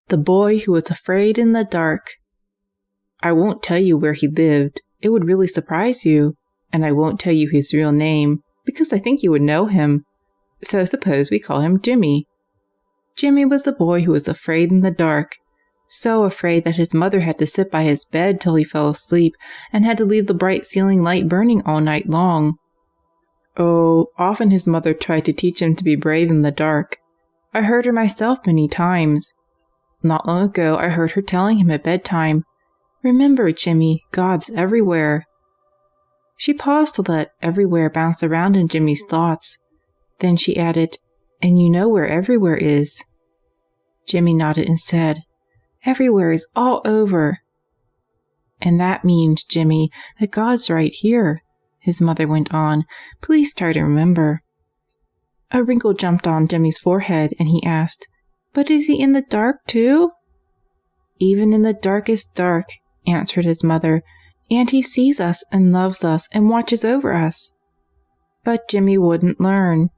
The Boy Who Was Afraid in the Dark. I won't tell you where he lived. It would really surprise you. And I won't tell you his real name, because I think you would know him. So suppose we call him Jimmy. Jimmy was the boy who was afraid in the dark. So afraid that his mother had to sit by his bed till he fell asleep and had to leave the bright ceiling light burning all night long. Oh, often his mother tried to teach him to be brave in the dark. I heard her myself many times. Not long ago I heard her telling him at bedtime, "Remember, Jimmy, God's everywhere." She paused to let everywhere bounce around in Jimmy's thoughts. Then she added, "And you know where everywhere is." Jimmy nodded and said, "Everywhere is all over." "And that means, Jimmy, that God's right here," his mother went on. "Please try to remember." A wrinkle jumped on Jimmy's forehead, and he asked, "But is he in the dark too?" "Even in the darkest dark," answered his mother, "and he sees us and loves us and watches over us." But Jimmy wouldn't learn.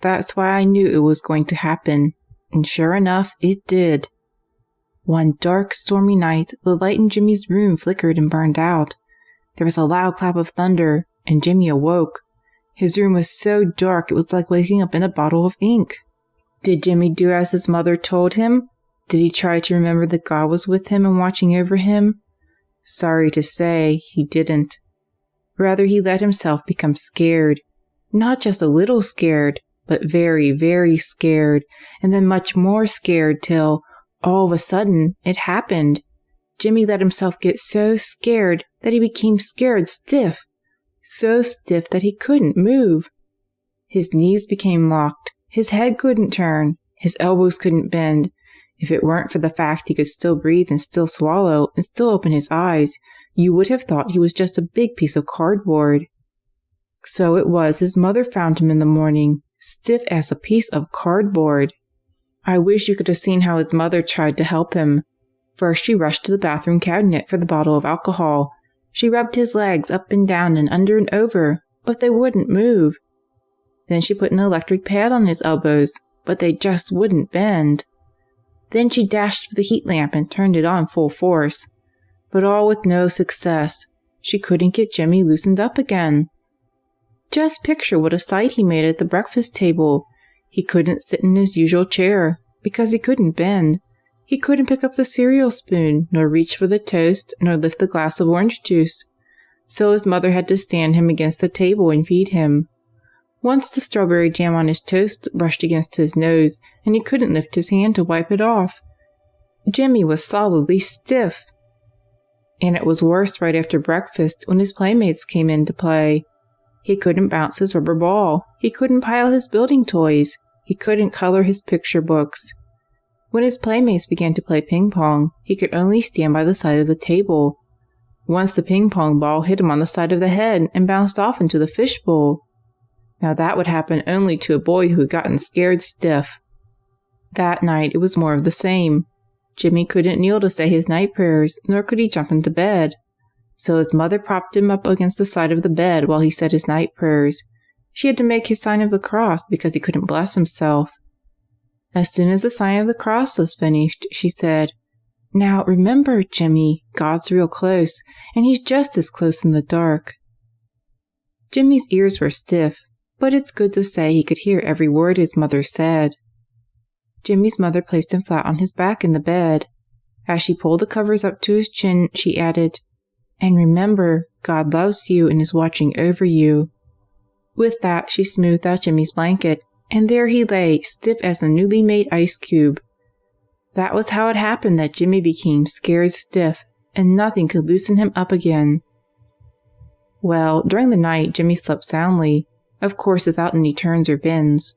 That's why I knew it was going to happen. And sure enough, it did. One dark, stormy night, the light in Jimmy's room flickered and burned out. There was a loud clap of thunder, and Jimmy awoke. His room was so dark it was like waking up in a bottle of ink. Did Jimmy do as his mother told him? Did he try to remember that God was with him and watching over him? Sorry to say, he didn't. Rather, he let himself become scared. Not just a little scared, but very, very scared, and then much more scared till, all of a sudden, it happened. Jimmy let himself get so scared that he became scared stiff. So stiff that he couldn't move. His knees became locked. His head couldn't turn. His elbows couldn't bend. If it weren't for the fact he could still breathe and still swallow and still open his eyes, you would have thought he was just a big piece of cardboard. So it was his mother found him in the morning, stiff as a piece of cardboard. I wish you could have seen how his mother tried to help him. First she rushed to the bathroom cabinet for the bottle of alcohol. She rubbed his legs up and down and under and over, but they wouldn't move. Then she put an electric pad on his elbows, but they just wouldn't bend. Then she dashed for the heat lamp and turned it on full force. But all with no success. She couldn't get Jimmy loosened up again. Just picture what a sight he made at the breakfast table. He couldn't sit in his usual chair, because he couldn't bend. He couldn't pick up the cereal spoon, nor reach for the toast, nor lift the glass of orange juice. So his mother had to stand him against the table and feed him. Once the strawberry jam on his toast brushed against his nose, and he couldn't lift his hand to wipe it off. Jimmy was solidly stiff. And it was worse right after breakfast when his playmates came in to play. He couldn't bounce his rubber ball. He couldn't pile his building toys. He couldn't color his picture books. When his playmates began to play ping pong, he could only stand by the side of the table. Once the ping pong ball hit him on the side of the head and bounced off into the fishbowl. Now that would happen only to a boy who had gotten scared stiff. That night it was more of the same. Jimmy couldn't kneel to say his night prayers, nor could he jump into bed. So his mother propped him up against the side of the bed while he said his night prayers. She had to make his sign of the cross because he couldn't bless himself. As soon as the sign of the cross was finished, she said, "Now remember, Jimmy, God's real close, and he's just as close in the dark." Jimmy's ears were stiff, but it's good to say he could hear every word his mother said. Jimmy's mother placed him flat on his back in the bed. As she pulled the covers up to his chin, she added, "And remember, God loves you and is watching over you." With that, she smoothed out Jimmy's blanket, and there he lay, stiff as a newly made ice cube. That was how it happened that Jimmy became scared stiff, and nothing could loosen him up again. Well, during the night, Jimmy slept soundly, of course without any turns or bends.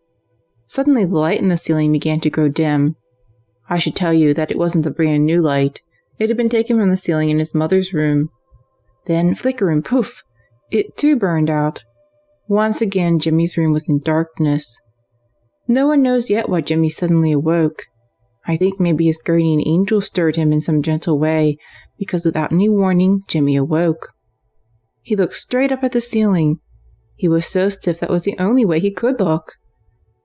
Suddenly the light in the ceiling began to grow dim. I should tell you that it wasn't a brand new light. It had been taken from the ceiling in his mother's room. Then, flicker and poof, it too burned out. Once again, Jimmy's room was in darkness. No one knows yet why Jimmy suddenly awoke. I think maybe his guardian angel stirred him in some gentle way, because without any warning, Jimmy awoke. He looked straight up at the ceiling. He was so stiff that was the only way he could look.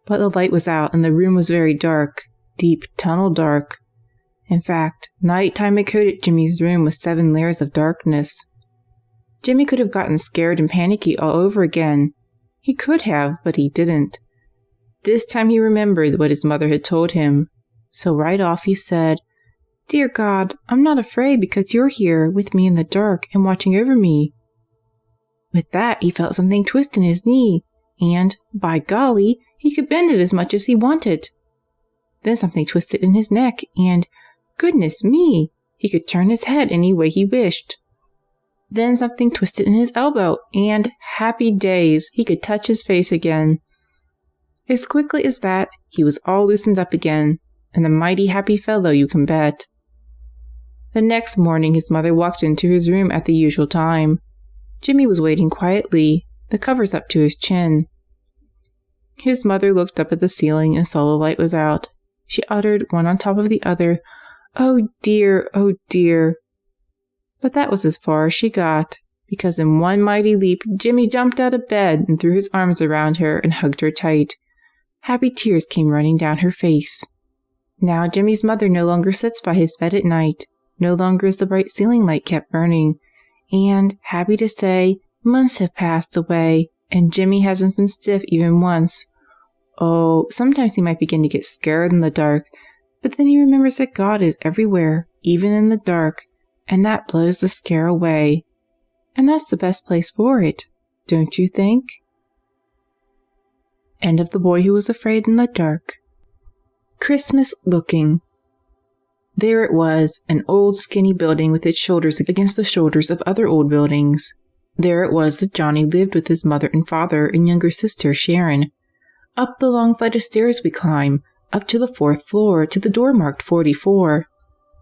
But the light was out and the room was very dark, deep tunnel dark. In fact, nighttime had coated Jimmy's room with 7 layers of darkness. Jimmy could have gotten scared and panicky all over again. He could have, but he didn't. This time he remembered what his mother had told him. So right off he said, "Dear God, I'm not afraid because you're here with me in the dark and watching over me." With that, he felt something twist in his knee, and, by golly, he could bend it as much as he wanted. Then something twisted in his neck, and, goodness me, he could turn his head any way he wished. Then something twisted in his elbow, and, happy days, he could touch his face again. As quickly as that, he was all loosened up again, and a mighty happy fellow you can bet. The next morning his mother walked into his room at the usual time. Jimmy was waiting quietly, the covers up to his chin. His mother looked up at the ceiling and saw the light was out. She uttered, one on top of the other, "Oh dear, oh dear." But that was as far as she got, because in one mighty leap Jimmy jumped out of bed and threw his arms around her and hugged her tight. Happy tears came running down her face. Now Jimmy's mother no longer sits by his bed at night. No longer is the bright ceiling light kept burning. And, happy to say, months have passed away, and Jimmy hasn't been stiff even once. Oh, sometimes he might begin to get scared in the dark, but then he remembers that God is everywhere, even in the dark, and that blows the scare away. And that's the best place for it, don't you think? End of The Boy Who Was Afraid in the Dark. Christmas looking. There it was, an old skinny building with its shoulders against the shoulders of other old buildings. There it was that Johnny lived with his mother and father and younger sister Sharon. Up the long flight of stairs we climb, up to the 4th floor, to the door marked 44.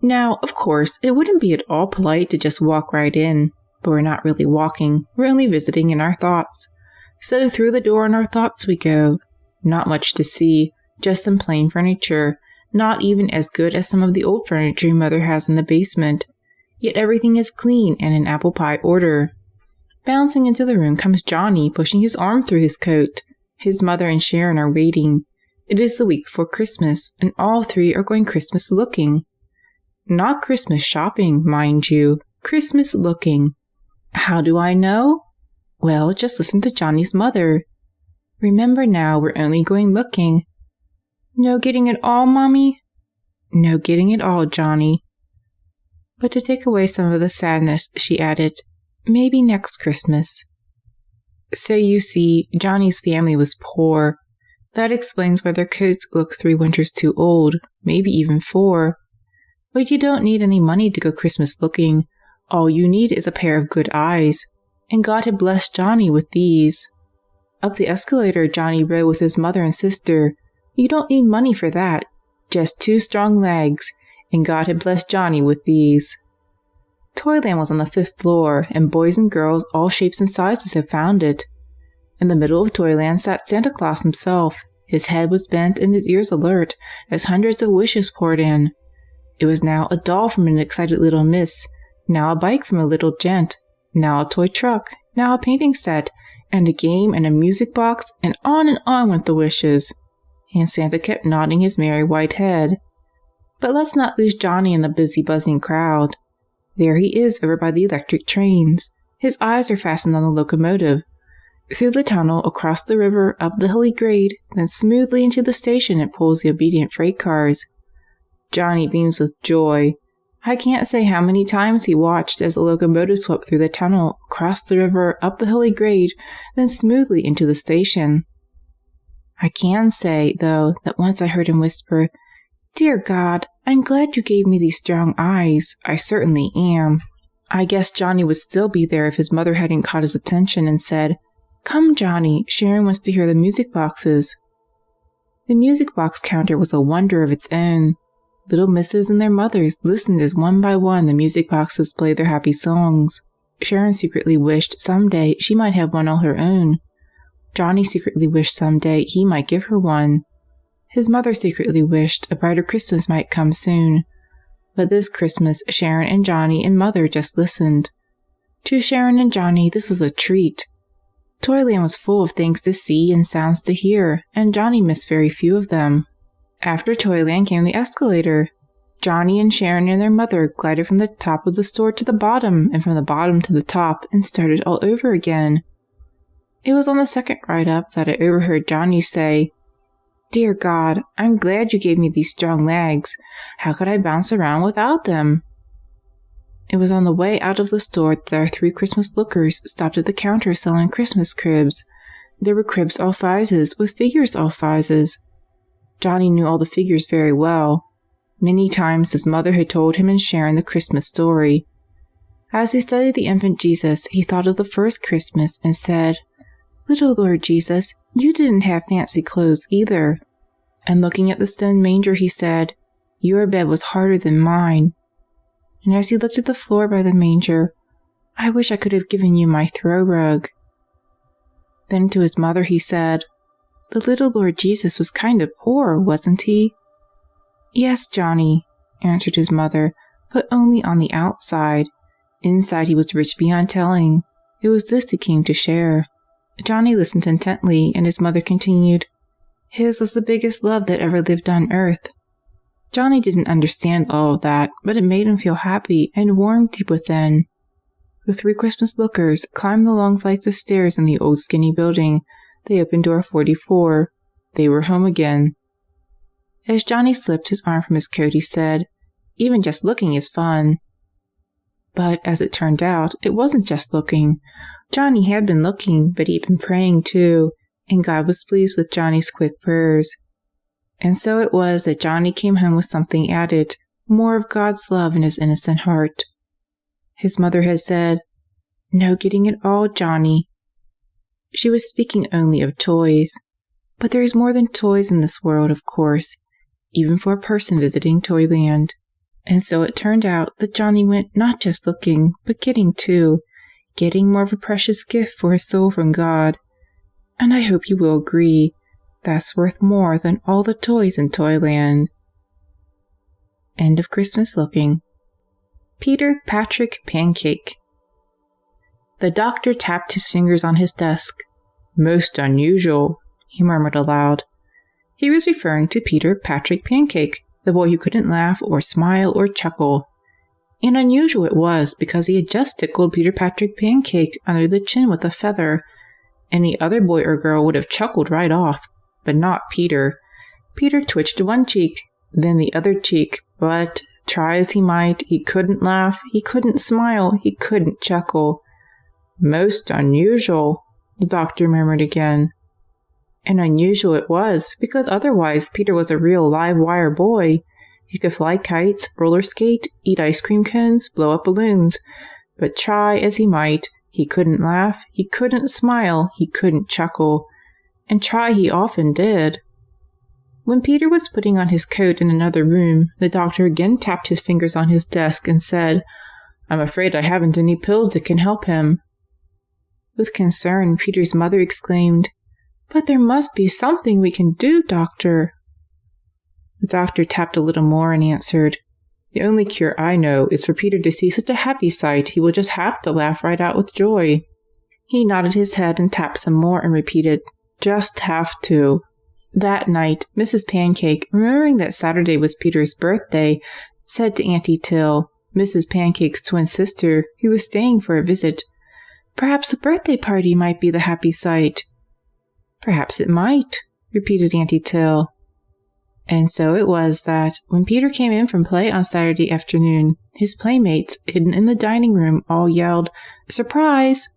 Now, of course, it wouldn't be at all polite to just walk right in, but we're not really walking, we're only visiting in our thoughts. So through the door in our thoughts we go. Not much to see, just some plain furniture, not even as good as some of the old furniture your mother has in the basement. Yet everything is clean and in apple pie order. Bouncing into the room comes Johnny, pushing his arm through his coat. His mother and Sharon are waiting. It is the week before Christmas, and all 3 are going Christmas looking. Not Christmas shopping, mind you. Christmas looking. How do I know? Well, just listen to Johnny's mother. Remember now, we're only going looking. No getting it all, Mommy? No getting it all, Johnny. But to take away some of the sadness, she added, maybe next Christmas. So you see, Johnny's family was poor. That explains why their coats look 3 winters too old, maybe even 4. But you don't need any money to go Christmas looking. All you need is a pair of good eyes. And God had blessed Johnny with these. Up the escalator Johnny rode with his mother and sister. You don't need money for that. Just 2 strong legs, and God had blessed Johnny with these. Toyland was on the 5th floor, and boys and girls all shapes and sizes had found it. In the middle of Toyland sat Santa Claus himself. His head was bent and his ears alert, as hundreds of wishes poured in. It was now a doll from an excited little miss, now a bike from a little gent, now a toy truck, now a painting set, and a game and a music box, and on went the wishes. And Santa kept nodding his merry white head. But let's not lose Johnny in the busy buzzing crowd. There he is over by the electric trains. His eyes are fastened on the locomotive. Through the tunnel, across the river, up the hilly grade, then smoothly into the station it pulls the obedient freight cars. Johnny beams with joy. I can't say how many times he watched as the locomotive swept through the tunnel, across the river, up the hilly grade, then smoothly into the station. I can say, though, that once I heard him whisper, "Dear God, I'm glad you gave me these strong eyes. I certainly am." I guess Johnny would still be there if his mother hadn't caught his attention and said, "Come, Johnny, Sharon wants to hear the music boxes." The music box counter was a wonder of its own. Little misses and their mothers listened as one by one the music boxes played their happy songs. Sharon secretly wished someday she might have one all her own. Johnny secretly wished someday he might give her one. His mother secretly wished a brighter Christmas might come soon. But this Christmas, Sharon and Johnny and Mother just listened. To Sharon and Johnny, this was a treat. Toyland was full of things to see and sounds to hear, and Johnny missed very few of them. After Toyland came the escalator. Johnny and Sharon and their mother glided from the top of the store to the bottom, and from the bottom to the top, and started all over again. It was on the second ride up that I overheard Johnny say, "Dear God, I'm glad you gave me these strong legs. How could I bounce around without them?" It was on the way out of the store that our 3 Christmas lookers stopped at the counter selling Christmas cribs. There were cribs all sizes, with figures all sizes. Johnny knew all the figures very well. Many times his mother had told him and Sharon the Christmas story. As he studied the infant Jesus, he thought of the first Christmas and said, "Little Lord Jesus, you didn't have fancy clothes either." And looking at the stone manger, he said, "Your bed was harder than mine." And as he looked at the floor by the manger, "I wish I could have given you my throw rug." Then to his mother he said, "The little Lord Jesus was kind of poor, wasn't he?" "Yes, Johnny," answered his mother, "but only on the outside. Inside he was rich beyond telling. It was this he came to share." Johnny listened intently, and his mother continued, "His was the biggest love that ever lived on earth." Johnny didn't understand all of that, but it made him feel happy and warm deep within. The 3 Christmas lookers climbed the long flights of stairs in the old skinny building. They opened door 44. They were home again. As Johnny slipped his arm from his coat, he said, "Even just looking is fun." But as it turned out, it wasn't just looking. Johnny had been looking, but he'd been praying too, and God was pleased with Johnny's quick prayers. And so it was that Johnny came home with something added, more of God's love in his innocent heart. His mother had said, "No getting it all, Johnny." She was speaking only of toys. But there is more than toys in this world, of course, even for a person visiting Toyland. And so it turned out that Johnny went not just looking, but getting too, getting more of a precious gift for his soul from God. And I hope you will agree, that's worth more than all the toys in Toyland. End of Christmas looking. Peter Patrick Pancake. The doctor tapped his fingers on his desk. "Most unusual," he murmured aloud. He was referring to Peter Patrick Pancake, the boy who couldn't laugh or smile or chuckle. And unusual it was because he had just tickled Peter Patrick Pancake under the chin with a feather. Any other boy or girl would have chuckled right off, but not Peter. Peter twitched one cheek, then the other cheek, but try as he might, he couldn't laugh, he couldn't smile, he couldn't chuckle. "Most unusual," the doctor murmured again. And unusual it was, because otherwise Peter was a real live wire boy. He could fly kites, roller skate, eat ice cream cones, blow up balloons. But try as he might, he couldn't laugh, he couldn't smile, he couldn't chuckle. And try he often did. When Peter was putting on his coat in another room, the doctor again tapped his fingers on his desk and said, "I'm afraid I haven't any pills that can help him." With concern, Peter's mother exclaimed, "But there must be something we can do, doctor." The doctor tapped a little more and answered, "The only cure I know is for Peter to see such a happy sight he will just have to laugh right out with joy." He nodded his head and tapped some more and repeated, "Just have to." That night, Mrs. Pancake, remembering that Saturday was Peter's birthday, said to Auntie Till, Mrs. Pancake's twin sister, who was staying for a visit, "Perhaps a birthday party might be the happy sight." "Perhaps it might," repeated Auntie Till. And so it was that, when Peter came in from play on Saturday afternoon, his playmates, hidden in the dining room, all yelled, "Surprise!"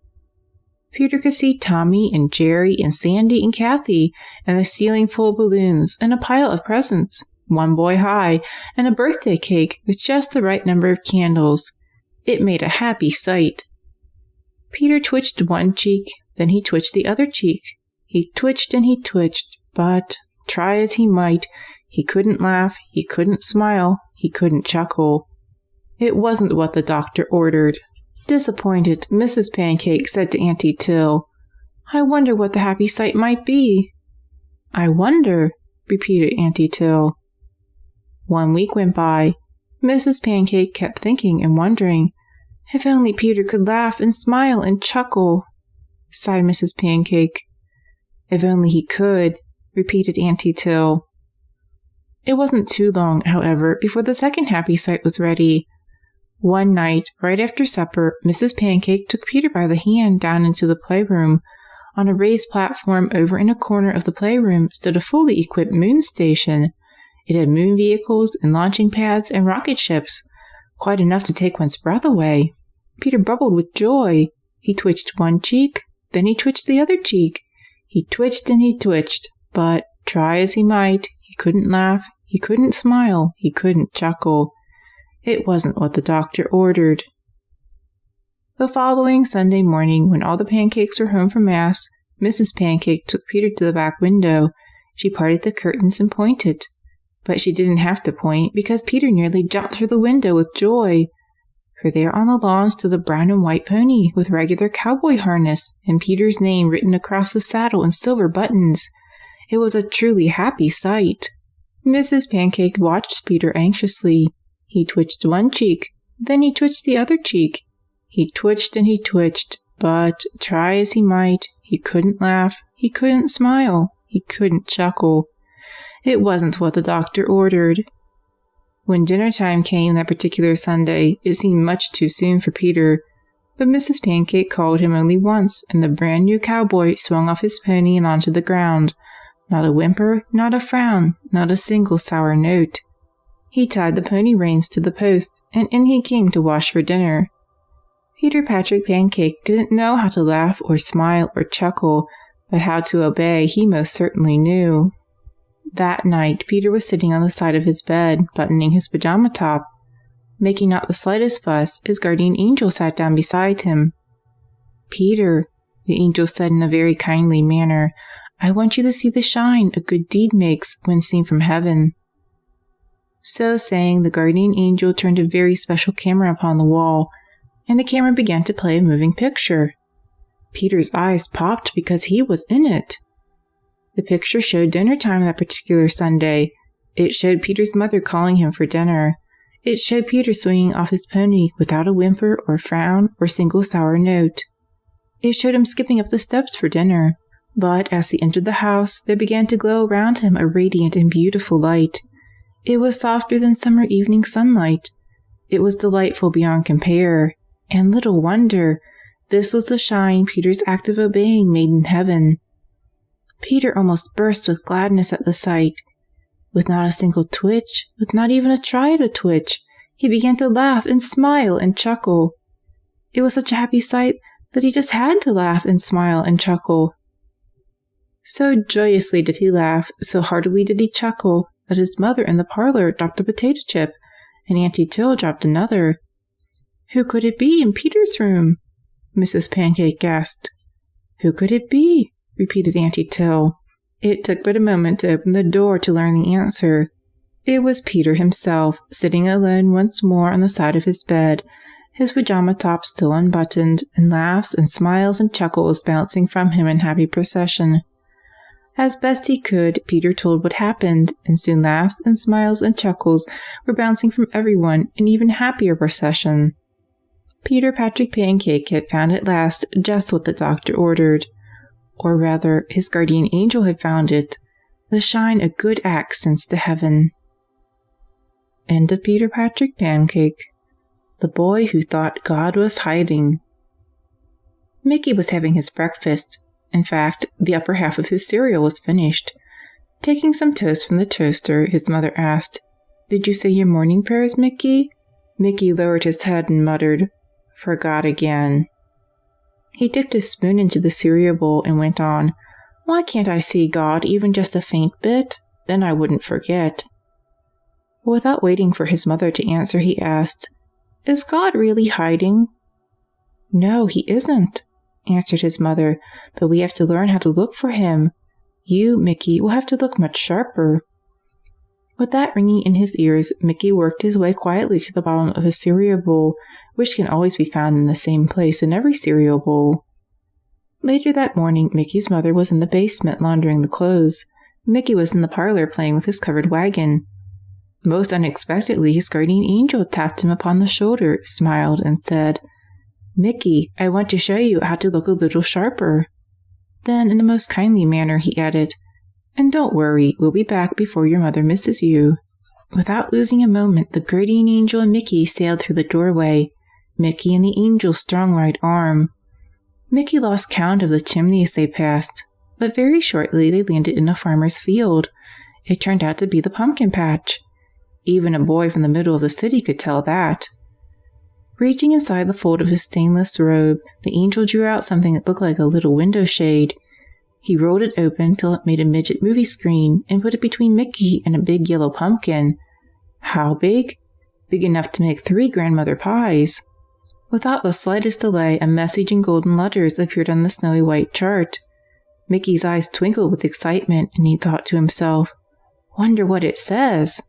Peter could see Tommy and Jerry and Sandy and Kathy, and a ceiling full of balloons, and a pile of presents, 1 boy high, and a birthday cake with just the right number of candles. It made a happy sight. Peter twitched one cheek, then he twitched the other cheek. He twitched and he twitched, but, try as he might, he couldn't laugh, he couldn't smile, he couldn't chuckle. It wasn't what the doctor ordered. Disappointed, Mrs. Pancake said to Auntie Till, "I wonder what the happy sight might be." "I wonder," repeated Auntie Till. 1 week went by. Mrs. Pancake kept thinking and wondering, "If only Peter could laugh and smile and chuckle," sighed Mrs. Pancake. "If only he could," repeated Auntie Till. It wasn't too long, however, before the second happy sight was ready. One night, right after supper, Mrs. Pancake took Peter by the hand down into the playroom. On a raised platform over in a corner of the playroom stood a fully equipped moon station. It had moon vehicles and launching pads and rocket ships, quite enough to take one's breath away. Peter bubbled with joy. He twitched one cheek, then he twitched the other cheek. He twitched and he twitched, but try as he might, he couldn't laugh, he couldn't smile, he couldn't chuckle. It wasn't what the doctor ordered. The following Sunday morning, when all the pancakes were home from Mass, Mrs. Pancake took Peter to the back window. She parted the curtains and pointed. But she didn't have to point, because Peter nearly jumped through the window with joy. For there on the lawn stood a brown and white pony with regular cowboy harness and Peter's name written across the saddle in silver buttons. It was a truly happy sight. Mrs. Pancake watched Peter anxiously. He twitched one cheek, then he twitched the other cheek. He twitched and he twitched, but try as he might, he couldn't laugh, he couldn't smile, he couldn't chuckle. It wasn't what the doctor ordered. When dinner time came that particular Sunday, it seemed much too soon for Peter, but Mrs. Pancake called him only once, and the brand new cowboy swung off his pony and onto the ground. Not a whimper, not a frown, not a single sour note. He tied the pony reins to the post, and in he came to wash for dinner. Peter Patrick Pancake didn't know how to laugh or smile or chuckle, but how to obey he most certainly knew. That night, Peter was sitting on the side of his bed, buttoning his pajama top. Making not the slightest fuss, his guardian angel sat down beside him. "Peter," the angel said in a very kindly manner, "I want you to see the shine a good deed makes when seen from heaven." So saying, the guardian angel turned a very special camera upon the wall, and the camera began to play a moving picture. Peter's eyes popped because he was in it. The picture showed dinner time that particular Sunday. It showed Peter's mother calling him for dinner. It showed Peter swinging off his pony without a whimper or frown or single sour note. It showed him skipping up the steps for dinner. But as he entered the house, there began to glow around him a radiant and beautiful light. It was softer than summer evening sunlight. It was delightful beyond compare. And little wonder, this was the shine Peter's act of obeying made in heaven. Peter almost burst with gladness at the sight. With not a single twitch, with not even a try to twitch, he began to laugh and smile and chuckle. It was such a happy sight that he just had to laugh and smile and chuckle. So joyously did he laugh, so heartily did he chuckle, that his mother in the parlor dropped a potato chip, and Auntie Till dropped another. "Who could it be in Peter's room?" Mrs. Pancake gasped. "Who could it be?" repeated Auntie Till. It took but a moment to open the door to learn the answer. It was Peter himself, sitting alone once more on the side of his bed, his pajama top still unbuttoned, and laughs and smiles and chuckles bouncing from him in happy procession. As best he could, Peter told what happened, and soon laughs and smiles and chuckles were bouncing from everyone in even happier procession. Peter Patrick Pancake had found at last just what the doctor ordered. Or rather, his guardian angel had found it, the shine a good act sends to heaven. End of Peter Patrick Pancake, the boy who thought God was hiding. Mickey was having his breakfast. In fact, the upper half of his cereal was finished. Taking some toast from the toaster, his mother asked, "Did you say your morning prayers, Mickey?" Mickey lowered his head and muttered, "Forgot again." He dipped his spoon into the cereal bowl and went on, "Why can't I see God even just a faint bit? Then I wouldn't forget." Without waiting for his mother to answer, he asked, "Is God really hiding?" "No, he isn't," answered his mother, "but we have to learn how to look for him. You, Mickey, will have to look much sharper." With that ringing in his ears, Mickey worked his way quietly to the bottom of his cereal bowl, which can always be found in the same place in every cereal bowl. Later that morning, Mickey's mother was in the basement laundering the clothes. Mickey was in the parlor playing with his covered wagon. Most unexpectedly, his guardian angel tapped him upon the shoulder, smiled, and said, "Mickey, I want to show you how to look a little sharper." Then, in a most kindly manner, he added, And don't worry, we'll be back before your mother misses you." Without losing a moment, the guardian angel and Mickey sailed through the doorway, Mickey in the angel's strong right arm. Mickey lost count of the chimneys they passed, but very shortly they landed in a farmer's field. It turned out to be the pumpkin patch. Even a boy from the middle of the city could tell that. Reaching inside the fold of his stainless robe, the angel drew out something that looked like a little window shade. He rolled it open till it made a midget movie screen and put it between Mickey and a big yellow pumpkin. How big? Big enough to make 3 grandmother pies. Without the slightest delay, a message in golden letters appeared on the snowy white chart. Mickey's eyes twinkled with excitement, and he thought to himself, "Wonder what it says."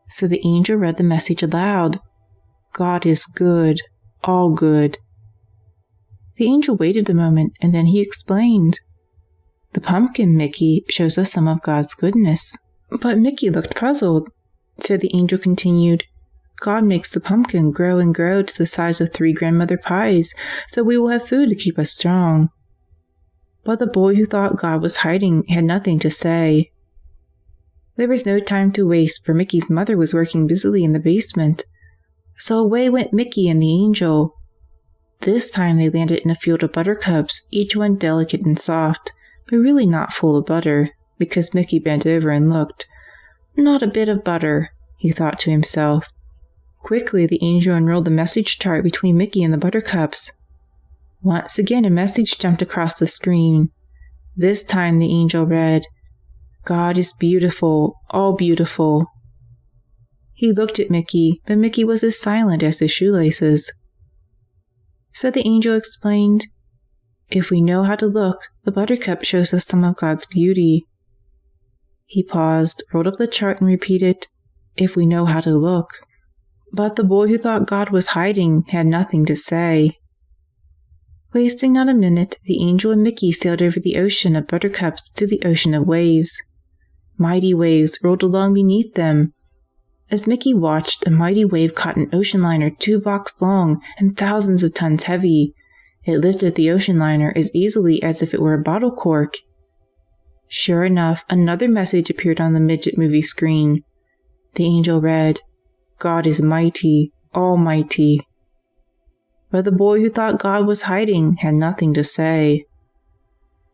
So the angel read the message aloud. "God is good, all good." The angel waited a moment, and then he explained. "The pumpkin, Mickey, shows us some of God's goodness." But Mickey looked puzzled. So the angel continued, "God makes the pumpkin grow and grow to the size of 3 grandmother pies, so we will have food to keep us strong." But the boy who thought God was hiding had nothing to say. There was no time to waste, for Mickey's mother was working busily in the basement. So away went Mickey and the angel. This time they landed in a field of buttercups, each one delicate and soft, but really not full of butter, because Mickey bent over and looked. "Not a bit of butter," he thought to himself. Quickly the angel unrolled the message chart between Mickey and the buttercups. Once again a message jumped across the screen. This time the angel read, "God is beautiful, all beautiful." He looked at Mickey, but Mickey was as silent as his shoelaces. So the angel explained, "If we know how to look, the buttercup shows us some of God's beauty." He paused, rolled up the chart, and repeated, "If we know how to look." But the boy who thought God was hiding had nothing to say. Wasting not a minute, the angel and Mickey sailed over the ocean of buttercups to the ocean of waves. Mighty waves rolled along beneath them. As Mickey watched, a mighty wave caught an ocean liner 2 blocks long and thousands of tons heavy. It lifted the ocean liner as easily as if it were a bottle cork. Sure enough, another message appeared on the midget movie screen. The angel read, "God is mighty, almighty." But the boy who thought God was hiding had nothing to say.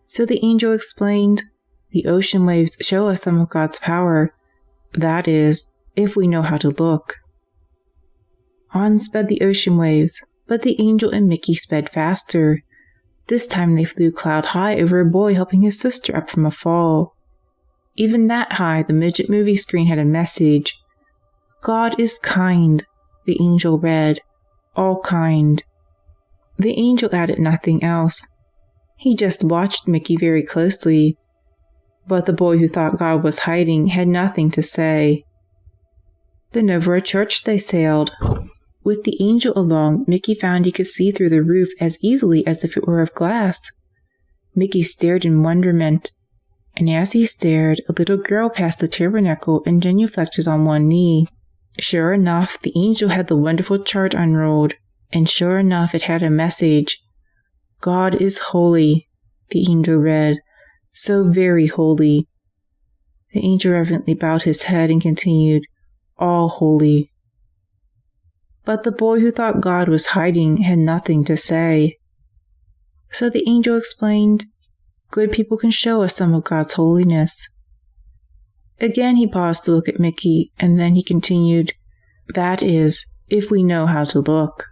So the angel explained, "The ocean waves show us some of God's power. That is, if we know how to look." On sped the ocean waves, but the angel and Mickey sped faster. This time they flew cloud high over a boy helping his sister up from a fall. Even that high, the midget movie screen had a message. "God is kind," the angel read, "all kind." The angel added nothing else. He just watched Mickey very closely. But the boy who thought God was hiding had nothing to say. Then over a church they sailed. With the angel along, Mickey found he could see through the roof as easily as if it were of glass. Mickey stared in wonderment, and as he stared, a little girl passed the tabernacle and genuflected on one knee. Sure enough, the angel had the wonderful chart unrolled, and sure enough it had a message. "God is holy," the angel read, "so very holy." The angel reverently bowed his head and continued, "all holy." But the boy who thought God was hiding had nothing to say. So the angel explained, "Good people can show us some of God's holiness." Again he paused to look at Mickey, and then he continued, "That is, if we know how to look."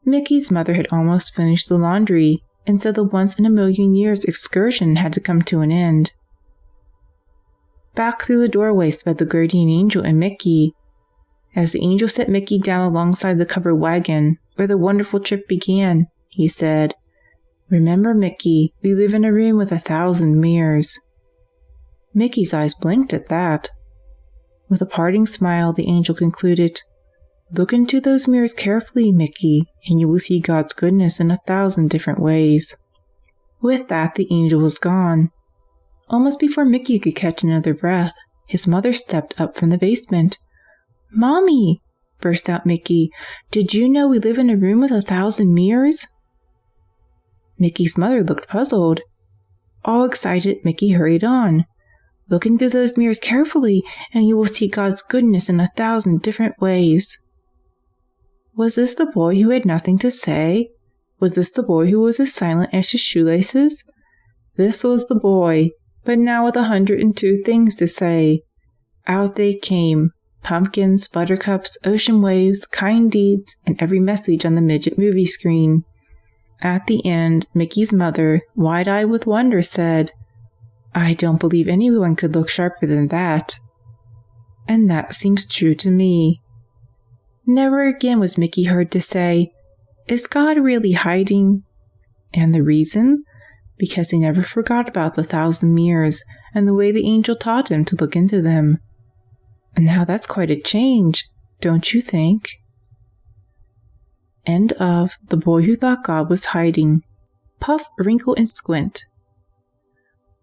Mickey's mother had almost finished the laundry, and so the once-in-a-million-years excursion had to come to an end. Back through the doorway sped the guardian angel and Mickey. As the angel set Mickey down alongside the covered wagon, where the wonderful trip began, he said, "Remember, Mickey, we live in a room with 1,000 mirrors." Mickey's eyes blinked at that. With a parting smile, the angel concluded, "Look into those mirrors carefully, Mickey, and you will see God's goodness in 1,000 different ways." With that, the angel was gone. Almost before Mickey could catch another breath, his mother stepped up from the basement. "Mommy," burst out Mickey, "did you know we live in a room with 1,000 mirrors?" Mickey's mother looked puzzled. All excited, Mickey hurried on. Look into those mirrors carefully, and you will see God's goodness in 1,000 different ways. Was this the boy who had nothing to say? Was this the boy who was as silent as his shoelaces? This was the boy, but now with 102 things to say. Out they came, pumpkins, buttercups, ocean waves, kind deeds, and every message on the midget movie screen. At the end, Mickey's mother, wide-eyed with wonder, said, I don't believe anyone could look sharper than that. And that seems true to me. Never again was Mickey heard to say, Is God really hiding? And the reason? Because he never forgot about the 1,000 mirrors and the way the angel taught him to look into them. And now that's quite a change, don't you think? End of The Boy Who Thought God Was Hiding. Puff, Wrinkle, and Squint.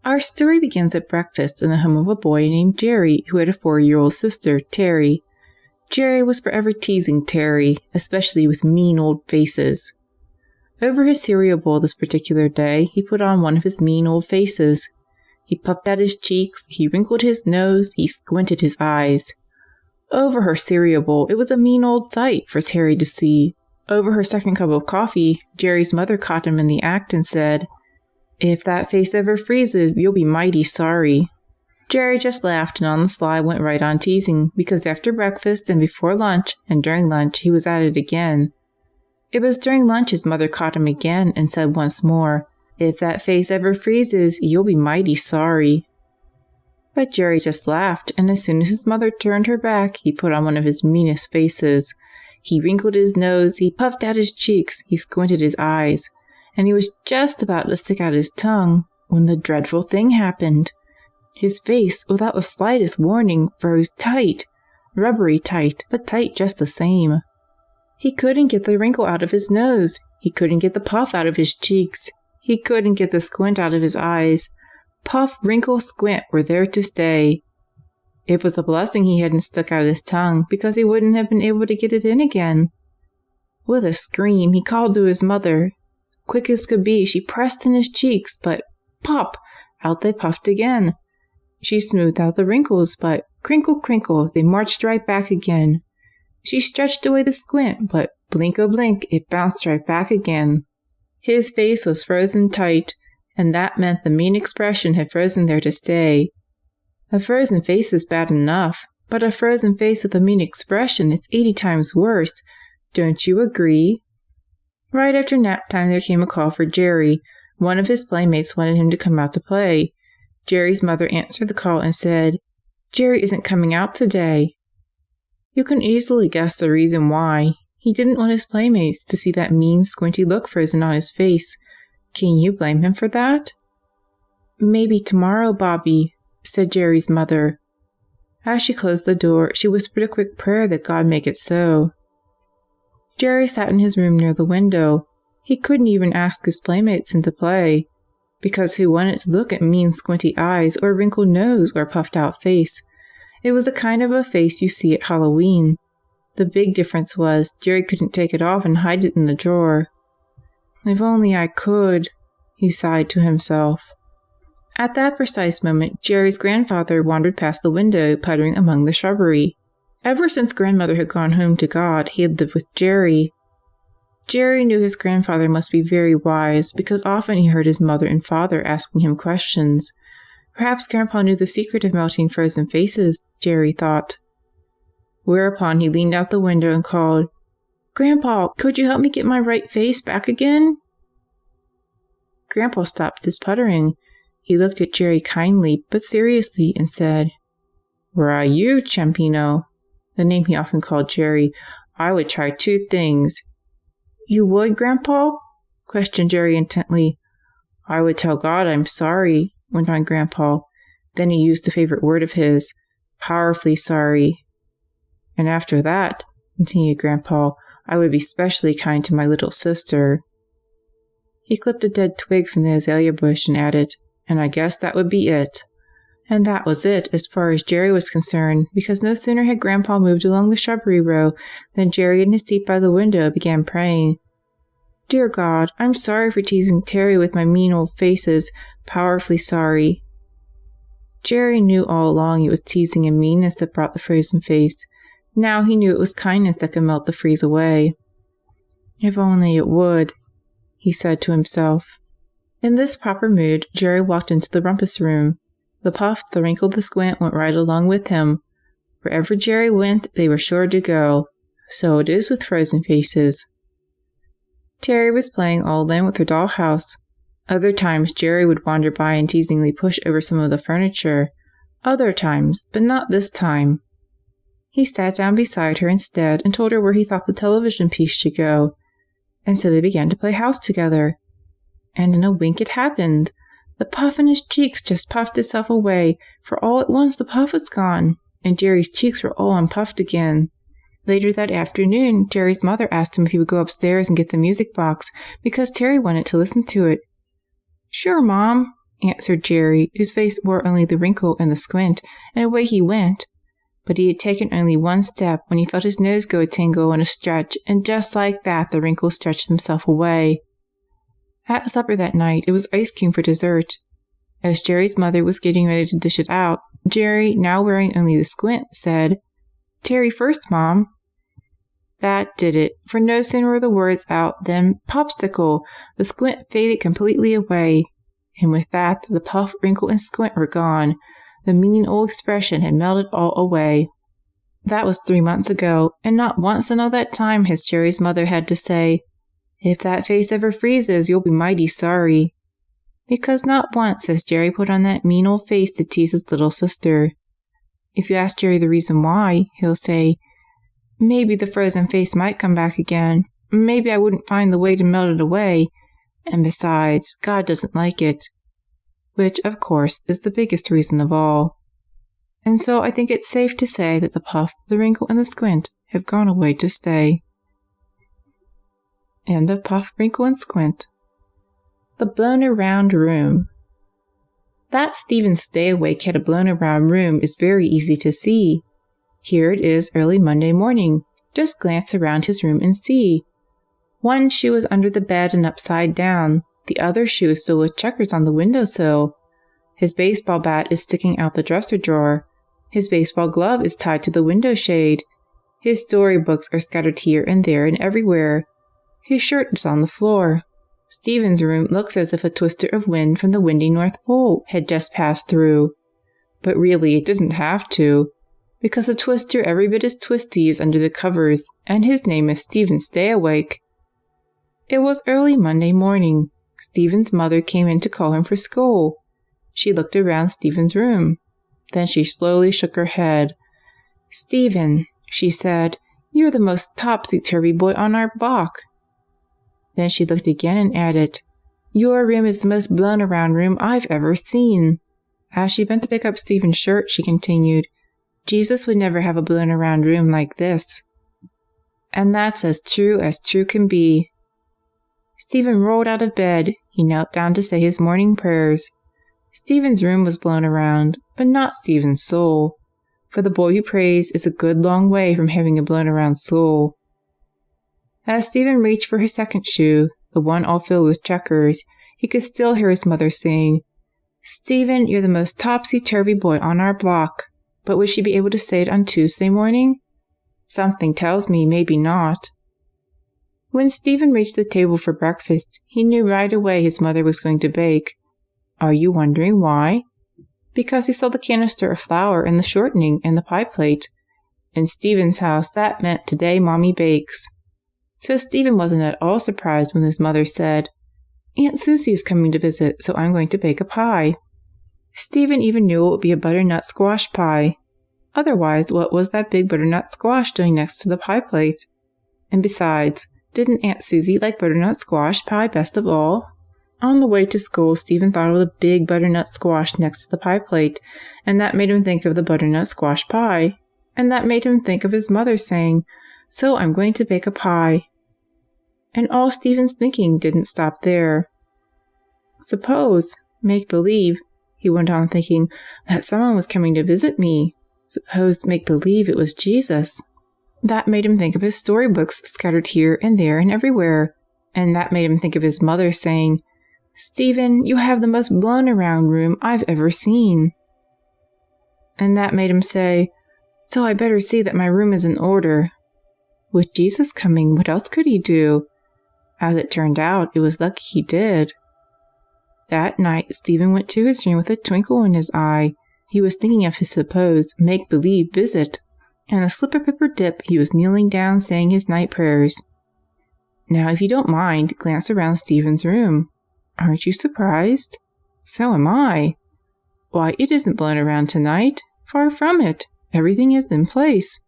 Our story begins at breakfast in the home of a boy named Jerry who had a 4-year-old sister, Terry. Jerry was forever teasing Terry, especially with mean old faces. Over his cereal bowl this particular day, he put on one of his mean old faces. He puffed out his cheeks, he wrinkled his nose, he squinted his eyes. Over her cereal bowl, it was a mean old sight for Terry to see. Over her second cup of coffee, Jerry's mother caught him in the act and said, If that face ever freezes, you'll be mighty sorry. Jerry just laughed and on the sly went right on teasing, because after breakfast and before lunch and during lunch he was at it again. It was during lunch his mother caught him again and said once more, If that face ever freezes, you'll be mighty sorry. But Jerry just laughed, and as soon as his mother turned her back, he put on one of his meanest faces. He wrinkled his nose, he puffed out his cheeks, he squinted his eyes, and he was just about to stick out his tongue when the dreadful thing happened. His face, without the slightest warning, froze tight, rubbery tight, but tight just the same. He couldn't get the wrinkle out of his nose, he couldn't get the puff out of his cheeks, he couldn't get the squint out of his eyes. Puff, wrinkle, squint were there to stay. It was a blessing he hadn't stuck out his tongue, because he wouldn't have been able to get it in again. With a scream, he called to his mother. Quick as could be, she pressed in his cheeks, but pop! Out they puffed again. She smoothed out the wrinkles, but crinkle, crinkle, they marched right back again. She stretched away the squint, but blink-o-blink, it bounced right back again. His face was frozen tight, and that meant the mean expression had frozen there to stay. A frozen face is bad enough, but a frozen face with a mean expression is 80 times worse. Don't you agree? Right after nap time there came a call for Jerry. One of his playmates wanted him to come out to play. Jerry's mother answered the call and said, Jerry isn't coming out today. You can easily guess the reason why. He didn't want his playmates to see that mean, squinty look frozen on his face. Can you blame him for that? Maybe tomorrow, Bobby, said Jerry's mother. As she closed the door, she whispered a quick prayer that God make it so. Jerry sat in his room near the window. He couldn't even ask his playmates in to play, because who wanted to look at mean squinty eyes or wrinkled nose or puffed out face? It was the kind of a face you see at Halloween. The big difference was Jerry couldn't take it off and hide it in the drawer. If only I could, he sighed to himself. At that precise moment, Jerry's grandfather wandered past the window, puttering among the shrubbery. Ever since grandmother had gone home to God, he had lived with Jerry. Jerry knew his grandfather must be very wise, because often he heard his mother and father asking him questions. Perhaps Grandpa knew the secret of melting frozen faces, Jerry thought. Whereupon he leaned out the window and called, Grandpa, could you help me get my right face back again? Grandpa stopped his puttering. He looked at Jerry kindly but seriously and said, Were I you, Ciampino, the name he often called Jerry, I would try 2 things. You would, Grandpa? Questioned Jerry intently. I would tell God I'm sorry, went on Grandpa. Then he used a favorite word of his, powerfully sorry. And after that, continued Grandpa, I would be specially kind to my little sister. He clipped a dead twig from the azalea bush and added, And I guess that would be it. And that was it as far as Jerry was concerned, because no sooner had Grandpa moved along the shrubbery row than Jerry in his seat by the window began praying. Dear God, I'm sorry for teasing Terry with my mean old faces, powerfully sorry. Jerry knew all along it was teasing and meanness that brought the frozen face. Now he knew it was kindness that could melt the freeze away. If only it would, he said to himself. In this proper mood, Jerry walked into the rumpus room. The Puff, the Wrinkle, the Squint went right along with him. Wherever Jerry went, they were sure to go. So it is with frozen faces. Terry was playing all alone with her dollhouse. Other times Jerry would wander by and teasingly push over some of the furniture. Other times, but not this time. He sat down beside her instead and told her where he thought the television piece should go. And so they began to play house together. And in a wink it happened. The puff in his cheeks just puffed itself away, for all at once the puff was gone, and Jerry's cheeks were all unpuffed again. Later that afternoon, Jerry's mother asked him if he would go upstairs and get the music box, because Terry wanted to listen to it. "Sure, Mom," answered Jerry, whose face wore only the wrinkle and the squint, and away he went. But he had taken only one step when he felt his nose go a tingle and a stretch, and just like that the wrinkle stretched himself away. At supper that night, it was ice cream for dessert. As Jerry's mother was getting ready to dish it out, Jerry, now wearing only the squint, said, "Terry first, Mom." That did it, for no sooner were the words out than popsicle, the squint faded completely away, and with that the puff, wrinkle, and squint were gone. The mean old expression had melted all away. That was 3 months ago, and not once in all that time has Jerry's mother had to say, "If that face ever freezes, you'll be mighty sorry." Because not once has Jerry put on that mean old face to tease his little sister. If you ask Jerry the reason why, he'll say, "Maybe the frozen face might come back again. Maybe I wouldn't find the way to melt it away. And besides, God doesn't like it." Which, of course, is the biggest reason of all. And so I think it's safe to say that the puff, the wrinkle, and the squint have gone away to stay. End of Puff, Wrinkle, and Squint. The blown-around room. That Stephen Stay-Awake had a blown-around room is very easy to see. Here it is early Monday morning. Just glance around his room and see. One shoe is under the bed and upside down. The other shoe is filled with checkers on the windowsill. His baseball bat is sticking out the dresser drawer. His baseball glove is tied to the window shade. His storybooks are scattered here and there and everywhere. His shirt is on the floor. Stephen's room looks as if a twister of wind from the windy North Pole had just passed through. But really it didn't have to, because a twister every bit as twisty is under the covers, and his name is Stephen Stay-Awake. It was early Monday morning. Stephen's mother came in to call him for school. She looked around Stephen's room. Then she slowly shook her head. "Stephen," she said, "you're the most topsy-turvy boy on our block." Then she looked again and added, "Your room is the most blown-around room I've ever seen." As she bent to pick up Stephen's shirt, she continued, "Jesus would never have a blown-around room like this." And that's as true can be. Stephen rolled out of bed. He knelt down to say his morning prayers. Stephen's room was blown around, but not Stephen's soul, for the boy who prays is a good long way from having a blown-around soul. As Stephen reached for his second shoe, the one all filled with checkers, he could still hear his mother saying, "Stephen, you're the most topsy-turvy boy on our block." But would she be able to say it on Tuesday morning? Something tells me maybe not. When Stephen reached the table for breakfast, he knew right away his mother was going to bake. Are you wondering why? Because he saw the canister of flour and the shortening and the pie plate. In Stephen's house, that meant today Mommy bakes. So Stephen wasn't at all surprised when his mother said, "Aunt Susie is coming to visit, so I'm going to bake a pie." Stephen even knew it would be a butternut squash pie. Otherwise, what was that big butternut squash doing next to the pie plate? And besides, didn't Aunt Susie like butternut squash pie best of all? On the way to school, Stephen thought of the big butternut squash next to the pie plate, and that made him think of the butternut squash pie. And that made him think of his mother saying, "So I'm going to bake a pie." And all Stephen's thinking didn't stop there. Suppose, make-believe, he went on thinking, that someone was coming to visit me. Suppose, make-believe, it was Jesus. That made him think of his storybooks scattered here and there and everywhere. And that made him think of his mother saying, "Stephen, you have the most blown around room I've ever seen." And that made him say, "So I better see that my room is in order." With Jesus coming, what else could he do? As it turned out, it was lucky he did. That night, Stephen went to his room with a twinkle in his eye. He was thinking of his supposed make-believe visit. And a slipper-pipper-dip, he was kneeling down saying his night prayers. Now, if you don't mind, glance around Stephen's room. Aren't you surprised? So am I. Why, it isn't blown around tonight. Far from it. Everything is in place.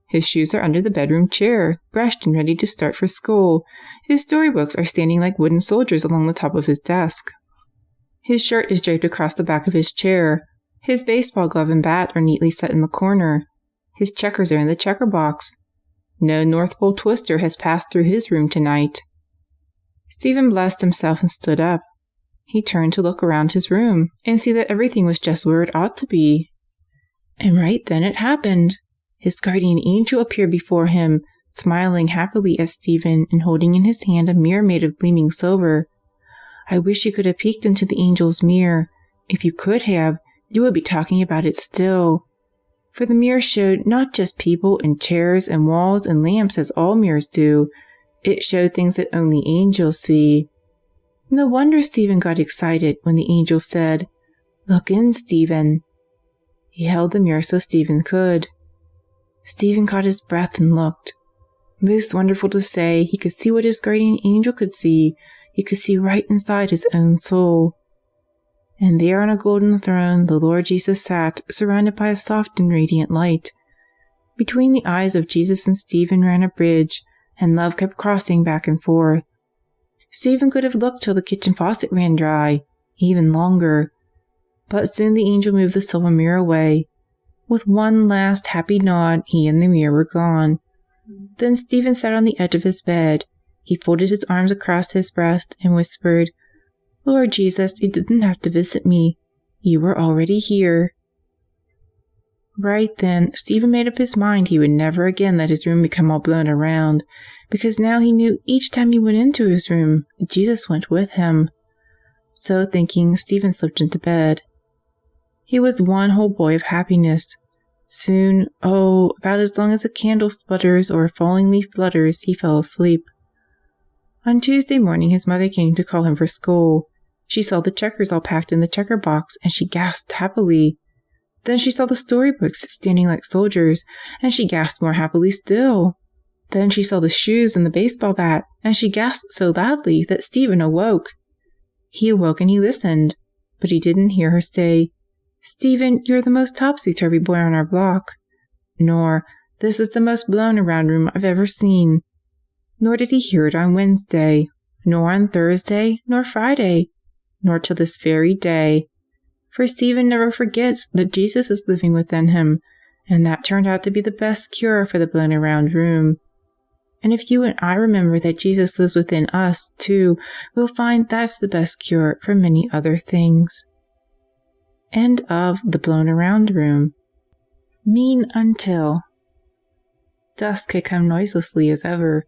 His shoes are under the bedroom chair, brushed and ready to start for school. His storybooks are standing like wooden soldiers along the top of his desk. His shirt is draped across the back of his chair. His baseball glove and bat are neatly set in the corner. His checkers are in the checker box. No North Pole twister has passed through his room tonight. Stephen blessed himself and stood up. He turned to look around his room and see that everything was just where it ought to be. And right then it happened. His guardian angel appeared before him, smiling happily at Stephen and holding in his hand a mirror made of gleaming silver. I wish you could have peeked into the angel's mirror. If you could have, you would be talking about it still. For the mirror showed not just people and chairs and walls and lamps as all mirrors do. It showed things that only angels see. No wonder Stephen got excited when the angel said, "Look in, Stephen." He held the mirror so Stephen could. Stephen caught his breath and looked. Most wonderful to say, he could see what his guardian angel could see. He could see right inside his own soul. And there on a golden throne the Lord Jesus sat, surrounded by a soft and radiant light. Between the eyes of Jesus and Stephen ran a bridge, and love kept crossing back and forth. Stephen could have looked till the kitchen faucet ran dry, even longer. But soon the angel moved the silver mirror away. With one last happy nod, he and the mirror were gone. Then Stephen sat on the edge of his bed. He folded his arms across his breast and whispered, "Lord Jesus, you didn't have to visit me. You were already here." Right then, Stephen made up his mind he would never again let his room become all blown around, because now he knew each time he went into his room, Jesus went with him. So thinking, Stephen slipped into bed. He was one whole boy of happiness. Soon, about as long as a candle sputters or a falling leaf flutters, he fell asleep. On Tuesday morning, his mother came to call him for school. She saw the checkers all packed in the checker box, and she gasped happily. Then she saw the storybooks standing like soldiers, and she gasped more happily still. Then she saw the shoes and the baseball bat, and she gasped so loudly that Stephen awoke. He awoke and he listened, but he didn't hear her say, "Stephen, you're the most topsy-turvy boy on our block." Nor, "This is the most blown-around room I've ever seen." Nor did he hear it on Wednesday, nor on Thursday, nor Friday, nor till this very day. For Stephen never forgets that Jesus is living within him, and that turned out to be the best cure for the blown-around room. And if you and I remember that Jesus lives within us, too, we'll find that's the best cure for many other things. End of The Blown-Around Room. Mean until. Dusk had come noiselessly as ever.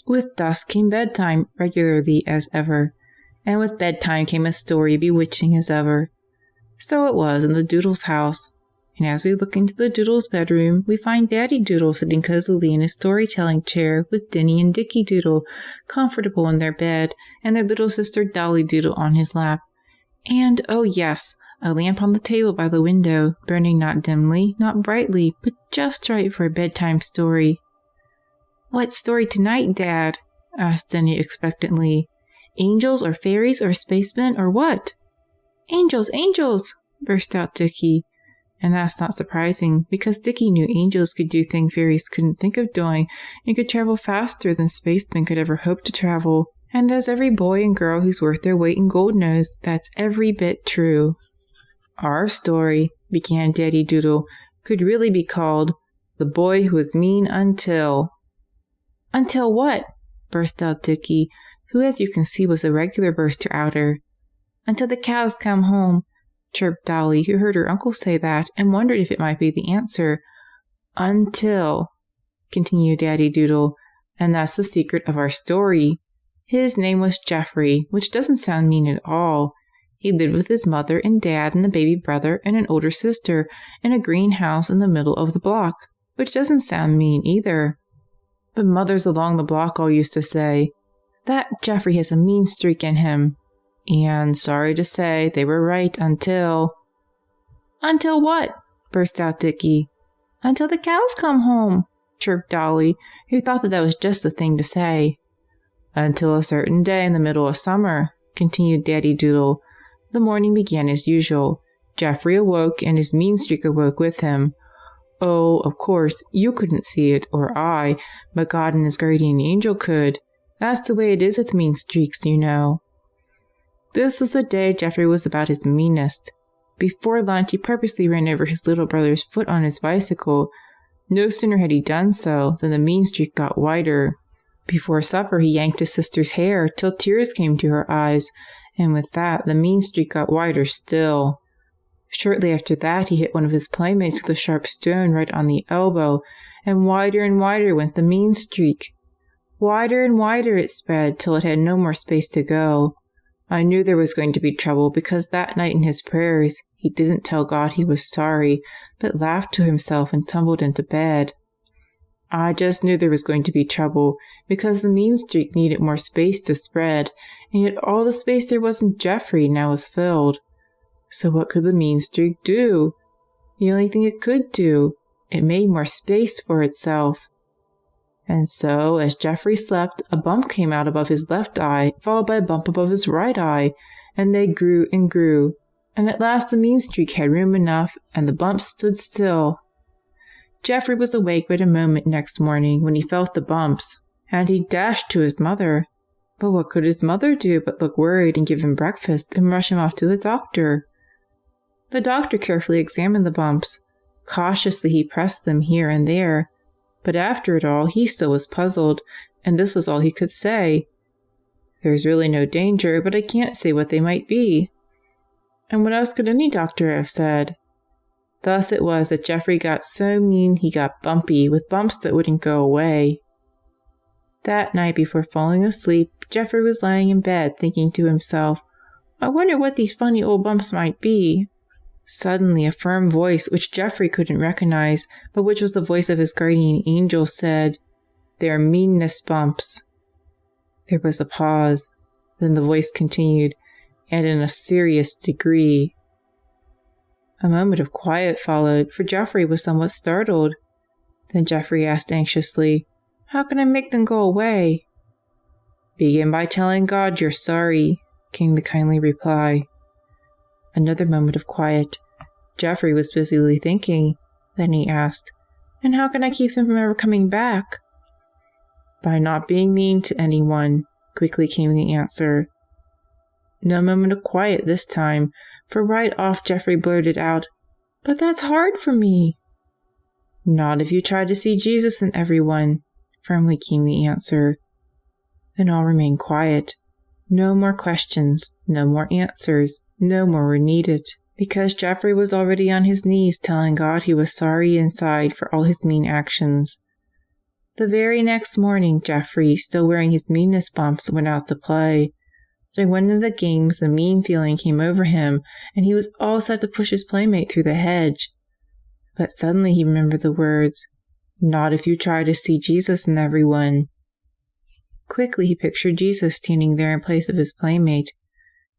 With dusk came bedtime regularly as ever, and with bedtime came a story bewitching as ever. So it was in the Doodle's house, and as we look into the Doodle's bedroom, we find Daddy Doodle sitting cozily in his storytelling chair with Dinny and Dickie Doodle comfortable in their bed, and their little sister Dolly Doodle on his lap. And, oh yes, a lamp on the table by the window, burning not dimly, not brightly, but just right for a bedtime story. "What story tonight, Dad?" asked Dinny expectantly. "Angels or fairies or spacemen or what?" "Angels, angels!" burst out Dickie. And that's not surprising, because Dickie knew angels could do things fairies couldn't think of doing, and could travel faster than spacemen could ever hope to travel. And as every boy and girl who's worth their weight in gold knows, that's every bit true. "Our story," began Daddy Doodle, "could really be called The Boy Who Was Mean Until." "Until what?" burst out Dickie, who as you can see was a regular burster-outer. "Until the cows come home," chirped Dolly, who heard her uncle say that and wondered if it might be the answer. "Until," continued Daddy Doodle, "and that's the secret of our story. His name was Jeffrey, which doesn't sound mean at all. He lived with his mother and dad and a baby brother and an older sister in a greenhouse in the middle of the block, which doesn't sound mean either. But mothers along the block all used to say, "That Jeffrey has a mean streak in him." And sorry to say, they were right until... "Until what?" burst out Dickie. "Until the cows come home," chirped Dolly, who thought that was just the thing to say. "Until a certain day in the middle of summer," continued Daddy Doodle. The morning began as usual. Jeffrey awoke, and his mean streak awoke with him. Oh, of course, you couldn't see it, or I, but God and his guardian angel could. That's the way it is with mean streaks, you know. This was the day Jeffrey was about his meanest. Before lunch, he purposely ran over his little brother's foot on his bicycle. No sooner had he done so than the mean streak got wider. Before supper, he yanked his sister's hair till tears came to her eyes, and with that, the mean streak got wider still. Shortly after that, he hit one of his playmates with a sharp stone right on the elbow, and wider went the mean streak. Wider and wider it spread till it had no more space to go. I knew there was going to be trouble because that night in his prayers, he didn't tell God he was sorry, but laughed to himself and tumbled into bed. I just knew there was going to be trouble because the mean streak needed more space to spread, and yet all the space there was in Jeffrey now was filled. So what could the mean streak do? The only thing it could do. It made more space for itself. And so, as Jeffrey slept, a bump came out above his left eye, followed by a bump above his right eye, and they grew and grew, and at last the mean streak had room enough, and the bumps stood still. Jeffrey was awake but a moment next morning when he felt the bumps, and he dashed to his mother. But what could his mother do but look worried and give him breakfast and rush him off to the doctor? The doctor carefully examined the bumps. Cautiously he pressed them here and there, but after it all he still was puzzled, and this was all he could say. "There's really no danger, but I can't say what they might be." And what else could any doctor have said? Thus it was that Jeffrey got so mean he got bumpy, with bumps that wouldn't go away. That night before falling asleep, Jeffrey was lying in bed thinking to himself, "I wonder what these funny old bumps might be." Suddenly a firm voice, which Jeffrey couldn't recognize, but which was the voice of his guardian angel, said, "They're meanness bumps." There was a pause. Then the voice continued, "and in a serious degree." A moment of quiet followed, for Jeffrey was somewhat startled. Then Jeffrey asked anxiously, "How can I make them go away?" "Begin by telling God you're sorry," came the kindly reply. Another moment of quiet. Jeffrey was busily thinking. Then he asked, "And how can I keep them from ever coming back?" "By not being mean to anyone," quickly came the answer. No moment of quiet this time, for right off Jeffrey blurted out, "But that's hard for me." "Not if you try to see Jesus in everyone," firmly came the answer. Then all remained quiet. No more questions, no more answers, no more were needed, because Jeffrey was already on his knees telling God he was sorry inside for all his mean actions. The very next morning, Jeffrey, still wearing his meanness bumps, went out to play. During one of the games, a mean feeling came over him, and he was all set to push his playmate through the hedge. But suddenly he remembered the words, "Not if you try to see Jesus in everyone." Quickly he pictured Jesus standing there in place of his playmate.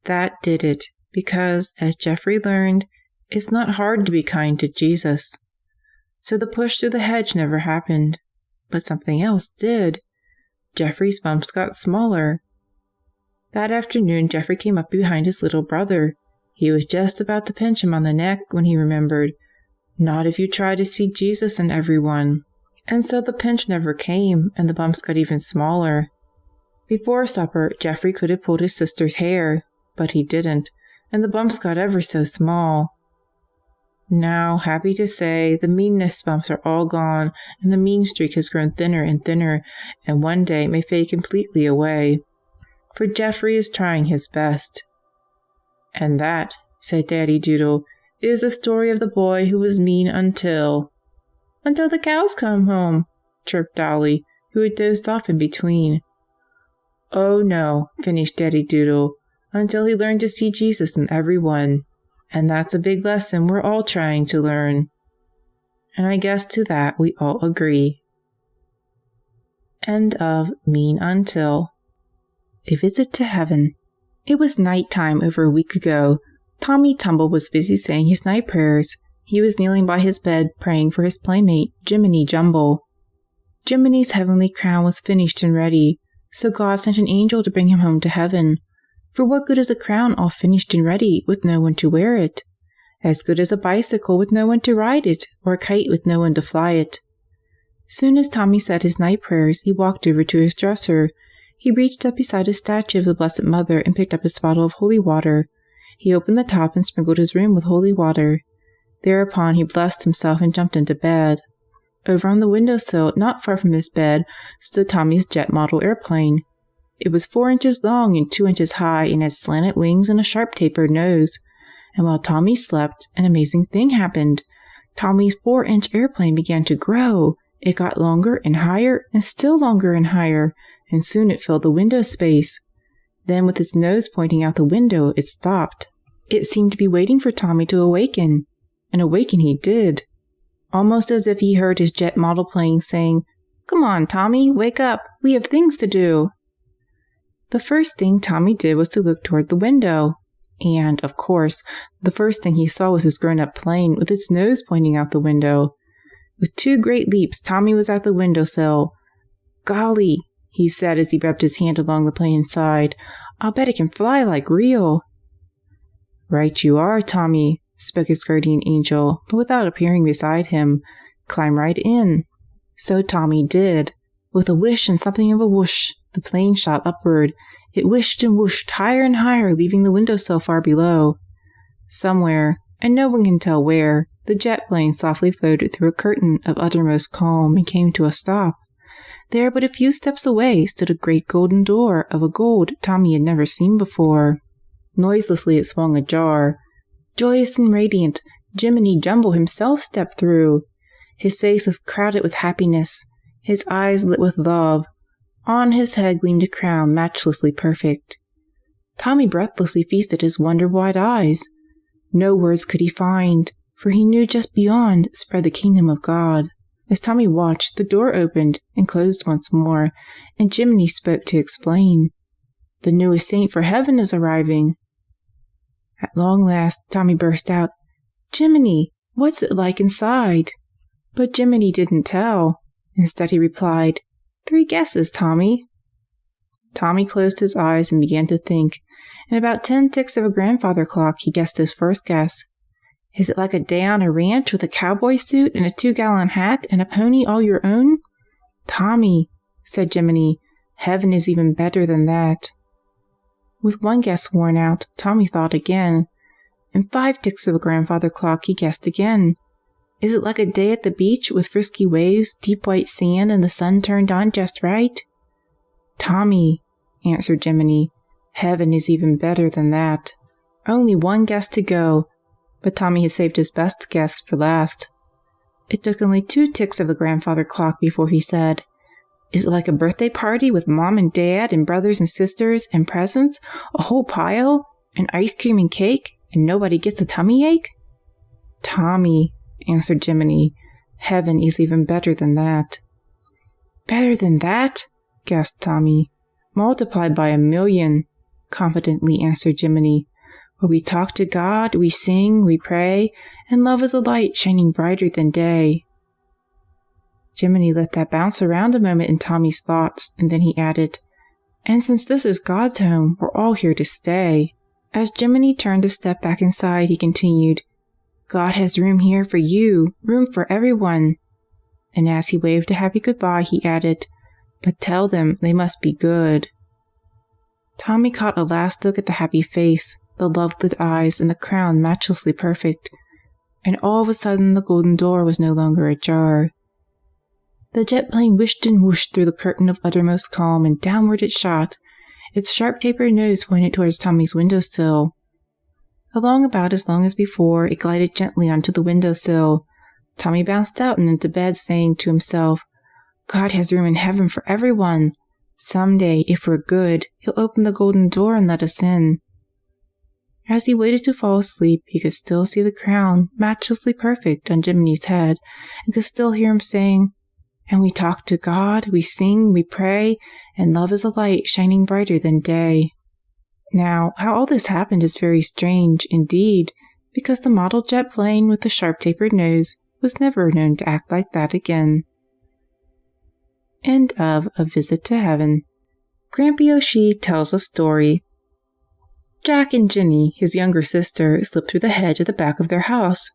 That did it, because, as Jeffrey learned, it's not hard to be kind to Jesus. So the push through the hedge never happened. But something else did. Jeffrey's bumps got smaller. That afternoon, Jeffrey came up behind his little brother. He was just about to pinch him on the neck when he remembered, "Not if you try to see Jesus in everyone." And so the pinch never came, and the bumps got even smaller. Before supper, Jeffrey could have pulled his sister's hair, but he didn't, and the bumps got ever so small. Now, happy to say, the meanness bumps are all gone, and the mean streak has grown thinner and thinner, and one day may fade completely away. For Jeffrey is trying his best. And that, said Daddy Doodle, is the story of the boy who was mean until the cows come home, chirped Dolly, who had dozed off in between. Oh no, finished Daddy Doodle, until he learned to see Jesus in everyone. And that's a big lesson we're all trying to learn. And I guess to that we all agree. End of Mean Until. A Visit to Heaven. It was nighttime over a week ago. Tommy Tumble was busy saying his night prayers. He was kneeling by his bed praying for his playmate, Jiminy Jumble. Jiminy's heavenly crown was finished and ready, so God sent an angel to bring him home to heaven. For what good is a crown all finished and ready with no one to wear it? As good as a bicycle with no one to ride it, or a kite with no one to fly it. Soon as Tommy said his night prayers, he walked over to his dresser. He reached up beside a statue of the Blessed Mother and picked up his bottle of holy water. He opened the top and sprinkled his room with holy water. Thereupon he blessed himself and jumped into bed. Over on the windowsill, not far from his bed, stood Tommy's jet model airplane. It was 4 inches long and 2 inches high and had slanted wings and a sharp tapered nose. And while Tommy slept, an amazing thing happened. Tommy's 4-inch airplane began to grow. It got longer and higher and still longer and higher, and soon it filled the window space. Then with its nose pointing out the window, it stopped. It seemed to be waiting for Tommy to awaken. And awaken he did. Almost as if he heard his jet model plane saying, "Come on, Tommy, wake up. We have things to do." The first thing Tommy did was to look toward the window. And, of course, the first thing he saw was his grown-up plane with its nose pointing out the window. With 2 great leaps, Tommy was at the windowsill. "Golly," he said as he rubbed his hand along the plane's side, "I'll bet it can fly like real." "Right you are, Tommy," spoke his guardian angel, but without appearing beside him. "Climb right in." So Tommy did. With a wish and something of a whoosh, the plane shot upward. It wished and whooshed higher and higher, leaving the windowsill far below. Somewhere, and no one can tell where, the jet plane softly floated through a curtain of uttermost calm and came to a stop. There, but a few steps away, stood a great golden door of a gold Tommy had never seen before. Noiselessly it swung ajar. Joyous and radiant, Jiminy Jumble himself stepped through. His face was crowded with happiness, his eyes lit with love. On his head gleamed a crown matchlessly perfect. Tommy breathlessly feasted his wonder-wide eyes. No words could he find, for he knew just beyond spread the kingdom of God. As Tommy watched, the door opened and closed once more, and Jiminy spoke to explain. "The newest saint for heaven is arriving." At long last, Tommy burst out, "Jiminy, what's it like inside?" But Jiminy didn't tell. Instead he replied, "3 guesses, Tommy." Tommy closed his eyes and began to think. In about 10 ticks of a grandfather clock, he guessed his first guess. "Is it like a day on a ranch with a cowboy suit and a 2-gallon hat and a pony all your own?" "Tommy," said Jiminy, "heaven is even better than that." With 1 guess worn out, Tommy thought again. In 5 ticks of a grandfather clock, he guessed again. "Is it like a day at the beach with frisky waves, deep white sand, and the sun turned on just right?" "Tommy," answered Jiminy, "heaven is even better than that." Only 1 guess to go, but Tommy had saved his best guess for last. It took only 2 ticks of the grandfather clock before he said, "Is it like a birthday party with Mom and Dad and brothers and sisters and presents, a whole pile, and ice cream and cake, and nobody gets a tummy ache?" "Tommy," answered Jiminy, "heaven is even better than that." "Better than that?" gasped Tommy. "Multiplied by 1,000,000, confidently answered Jiminy. "Where we talk to God, we sing, we pray, and love is a light shining brighter than day." Jiminy let that bounce around a moment in Tommy's thoughts, and then he added, "And since this is God's home, we're all here to stay." As Jiminy turned to step back inside, he continued, "God has room here for you, room for everyone." And as he waved a happy goodbye, he added, "But tell them they must be good." Tommy caught a last look at the happy face, the love-lit eyes, and the crown matchlessly perfect, and all of a sudden the golden door was no longer ajar. The jet plane whished and whooshed through the curtain of uttermost calm, and downward it shot. Its sharp tapered nose pointed towards Tommy's windowsill. Along about as long as before, it glided gently onto the windowsill. Tommy bounced out and into bed, saying to himself, "God has room in heaven for everyone. Someday, if we're good, he'll open the golden door and let us in. As he waited to fall asleep, he could still see the crown, matchlessly perfect, on Jiminy's head, and could still hear him saying, "And we talk to God, we sing, we pray, and love is a light shining brighter than day." Now, how all this happened is very strange, indeed, because the model jet plane with the sharp-tapered nose was never known to act like that again. End of A Visit to Heaven. Grampy O'Shee tells a story. Jack and Jenny, his younger sister, slipped through the hedge at the back of their house.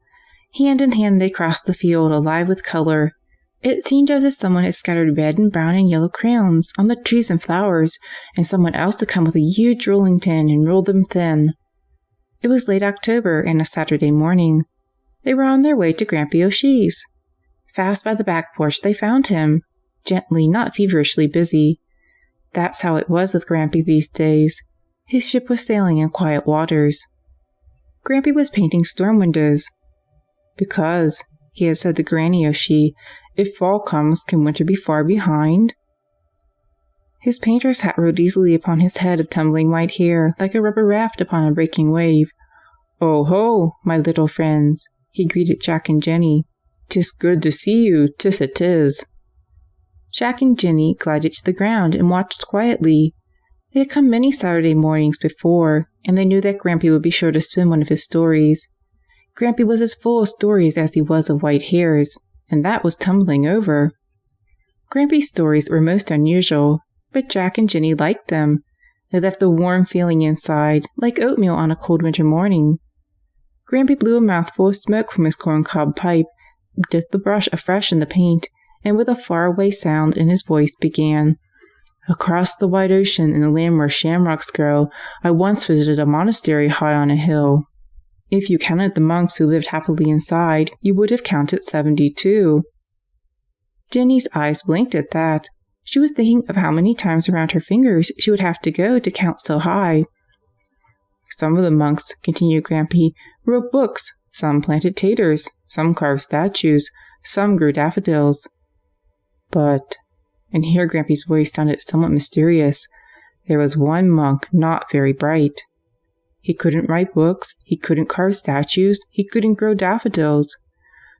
Hand in hand they crossed the field, alive with color. It seemed as if someone had scattered red and brown and yellow crayons on the trees and flowers, and someone else had come with a huge rolling pin and rolled them thin. It was late October and a Saturday morning. They were on their way to Grampy O'Shee's. Fast by the back porch they found him, gently, not feverishly busy. That's how it was with Grampy these days. His ship was sailing in quiet waters. Grampy was painting storm windows. Because, he had said to Granny O'Shee, if fall comes, can winter be far behind? His painter's hat rode easily upon his head of tumbling white hair, like a rubber raft upon a breaking wave. "Oh ho, my little friends," he greeted Jack and Jenny. "'Tis good to see you, 'tis it is." Jack and Jenny glided to the ground and watched quietly. They had come many Saturday mornings before, and they knew that Grampy would be sure to spin one of his stories. Grampy was as full of stories as he was of white hairs, and that was tumbling over. Grampy's stories were most unusual, but Jack and Jenny liked them. They left a warm feeling inside, like oatmeal on a cold winter morning. Grampy blew a mouthful of smoke from his corncob pipe, dipped the brush afresh in the paint, and with a faraway sound in his voice began, "Across the wide ocean in the land where shamrocks grow, I once visited a monastery high on a hill. If you counted the monks who lived happily inside, you would have counted 72. Jenny's eyes blinked at that. She was thinking of how many times around her fingers she would have to go to count so high. Some of the monks, continued Grampy, wrote books, some planted taters, some carved statues, some grew daffodils. But, and here Grampy's voice sounded somewhat mysterious, there was one monk not very bright. He couldn't write books, he couldn't carve statues, he couldn't grow daffodils.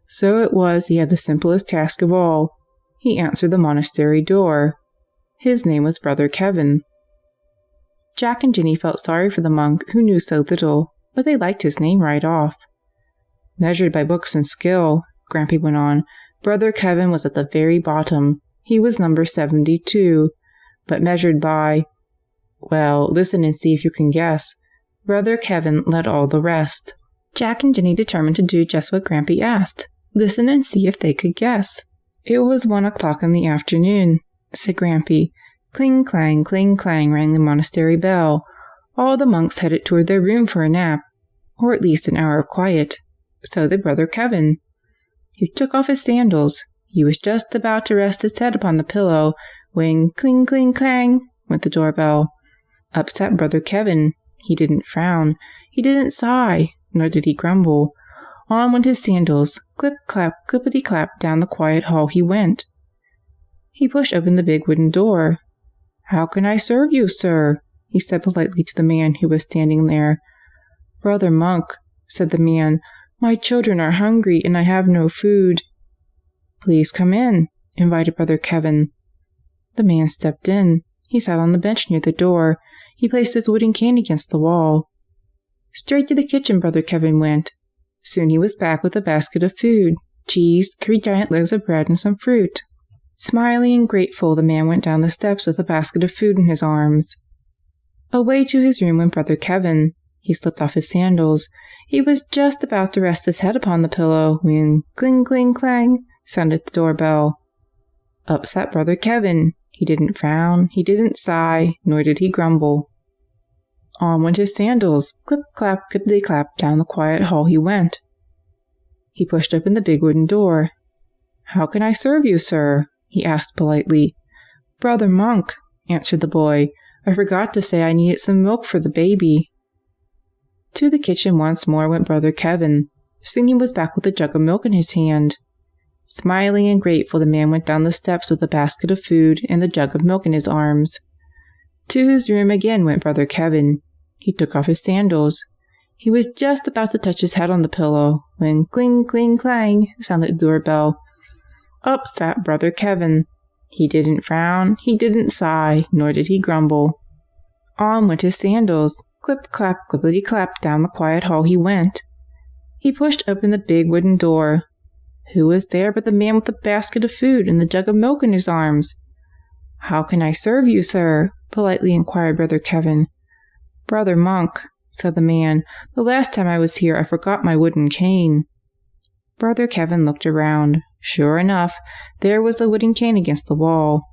So it was he had the simplest task of all. He answered the monastery door. His name was Brother Kevin. Jack and Jenny felt sorry for the monk who knew so little, but they liked his name right off. Measured by books and skill, Grampy went on, Brother Kevin was at the very bottom. He was number 72. But measured by, well, listen and see if you can guess. Brother Kevin led all the rest. Jack and Jenny determined to do just what Grampy asked. Listen and see if they could guess. It was 1 o'clock in the afternoon, said Grampy. Cling, clang, rang the monastery bell. All the monks headed toward their room for a nap, or at least an hour of quiet. So did Brother Kevin. He took off his sandals. He was just about to rest his head upon the pillow when cling, clang, went the doorbell. Up sat Brother Kevin. He didn't frown. He didn't sigh, nor did he grumble. On went his sandals. Clip-clap, clippity-clap, down the quiet hall he went. He pushed open the big wooden door. "How can I serve you, sir?" he said politely to the man who was standing there. "Brother Monk," said the man, "my children are hungry and I have no food." "Please come in," invited Brother Kevin. The man stepped in. He sat on the bench near the door. He placed his wooden cane against the wall. Straight to the kitchen Brother Kevin went. Soon he was back with a basket of food, cheese, 3 giant loaves of bread, and some fruit. Smiling and grateful, the man went down the steps with a basket of food in his arms. Away to his room went Brother Kevin. He slipped off his sandals. He was just about to rest his head upon the pillow when cling, clang, sounded the doorbell. Up sat Brother Kevin. He didn't frown, he didn't sigh, nor did he grumble. On went his sandals, clip-clap, clippity-clap, down the quiet hall he went. He pushed open the big wooden door. "How can I serve you, sir?" he asked politely. "Brother Monk," answered the boy. "I forgot to say I needed some milk for the baby." To the kitchen once more went Brother Kevin. Soon he was back with a jug of milk in his hand. Smiling and grateful, the man went down the steps with a basket of food and the jug of milk in his arms. To his room again went Brother Kevin. He took off his sandals. He was just about to touch his head on the pillow when cling, cling, clang sounded the doorbell. Up sat Brother Kevin. He didn't frown, he didn't sigh, nor did he grumble. On went his sandals. Clip-clap, clippity-clap, down the quiet hall he went. He pushed open the big wooden door. Who was there but the man with the basket of food and the jug of milk in his arms? "How can I serve you, sir?" politely inquired Brother Kevin. "Brother Monk," said the man, "the last time I was here I forgot my wooden cane." Brother Kevin looked around. Sure enough, there was the wooden cane against the wall.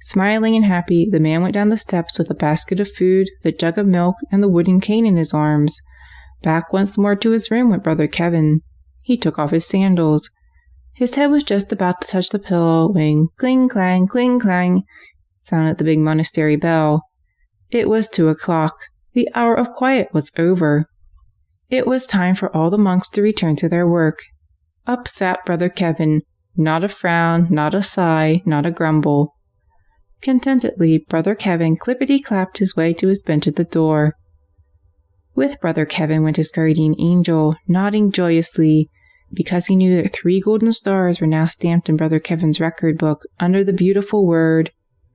Smiling and happy, the man went down the steps with a basket of food, the jug of milk, and the wooden cane in his arms. Back once more to his room went Brother Kevin. He took off his sandals. His head was just about to touch the pillow when cling-clang, cling-clang sounded the big monastery bell. It was 2:00. The hour of quiet was over. It was time for all the monks to return to their work. Up sat Brother Kevin, not a frown, not a sigh, not a grumble. Contentedly, Brother Kevin clippity-clapped his way to his bench at the door. With Brother Kevin went his guardian angel, nodding joyously, because he knew that 3 golden stars were now stamped in Brother Kevin's record book under the beautiful word.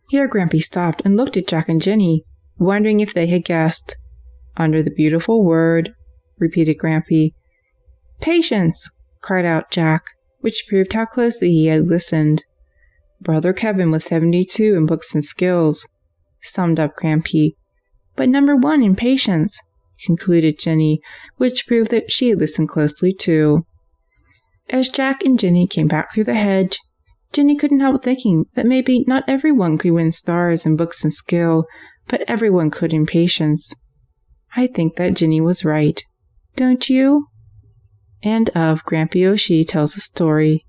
Here Grampy stopped and looked at Jack and Jenny, wondering if they had guessed. "Under the beautiful word," repeated Grampy. "Patience!" cried out Jack, which proved how closely he had listened. "Brother Kevin was 72 in books and skills," summed up Grampy. "But number 1 in patience," concluded Jenny, which proved that she had listened closely too. As Jack and Jenny came back through the hedge, Jenny couldn't help thinking that maybe not everyone could win stars in books and skill, but everyone could in patience. I think that Jenny was right. Don't you? End of Grampy O'Shea Tells a Story.